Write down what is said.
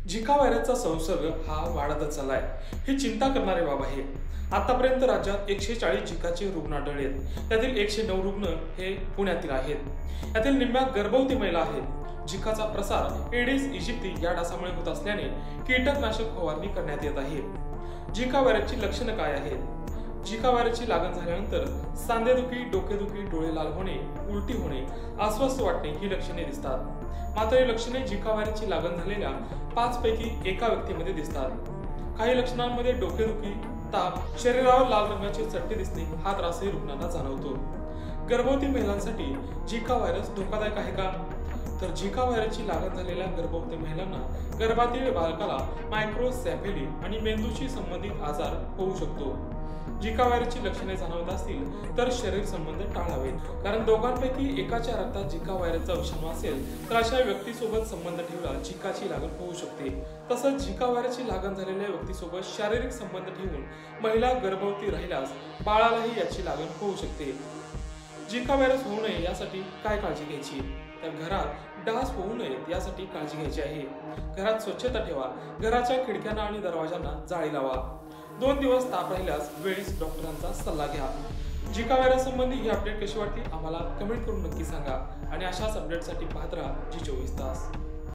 झिका व्हायरसचा संसर्ग हा वाढतच चाललाय, ही चिंता करणारी बाब आहे। आतापर्यंत राज्यात 140 झिकाचे रुग्ण आढळलेत, त्यातील 109 रुग्ण हे पुण्यातील आहेत। यातील निम्म्या गर्भवती महिला आहेत। झिकाचा प्रसार एडिस इजिप्ती या डासामुळे होत असल्याने कीटकनाशक फवारणी करण्यात येत आहे। झिका व्हायरसची लक्षणं काय आहेत? झिका व्हायरसची लागण झाल्यानंतर सांधेदुखी, डोकेदुखी, डोळे लाल होणे, उलटी होणे, अस्वस्थ वाटणे ही लक्षणे दिसतात। मात्र ही लक्षणे झिका व्हायरसची लागण झालेल्या 5 पैकी एका व्यक्तीमध्ये दिसतात। काही लक्षणांमध्ये डोकेदुखी, ताप, शरीरावर लाल रंगाचे चट्टे दिसणे हा त्रासही रुग्णांना जाणवतो। गर्भवती महिलांसाठी झिका व्हायरस धोकादायक आहे का? तर झिका व्हायरसची लागण झालेल्या गर्भवती महिलांना गर्भातील बालकाला मायक्रोसेफेली आणि मेंदूशी संबंधित आजार होऊ शकतो। झिका व्हायरसची लक्षणे जाणवत असतील तर शरीर संबंध टाळावेत, कारण दोघांपैकी एकाच्या रक्तात झिका व्हायरसचा विषाणू असेल तर अशा व्यक्तीसोबत संबंध ठेवला झिकाची लागण होऊ शकते। तसंच झिका व्हायरसची लागण झालेल्या व्यक्तीसोबत शारीरिक संबंध ठेवून महिला गर्भवती राहिल्यास बाळालाही याची लागण होऊ शकते। झिका व्हायरस होऊ नये यासाठी काय काळजी घ्यायची? तर घरात डास होऊ नयेत यासाठी काळजी घ्यायची आहे। घरात स्वच्छता ठेवा, घराच्या खिडक्यांना आणि दरवाजांना जाळी लावा। 2 दिवस ताप राहिल्यास वेळीच डॉक्टरांचा सल्ला घ्या। झिका व्हायरस संबंधी ही अपडेट कशी वाटली आम्हाला कमेंट करून नक्की सांगा आणि अशाच अपडेटसाठी पाहत राहा जी 24 तास।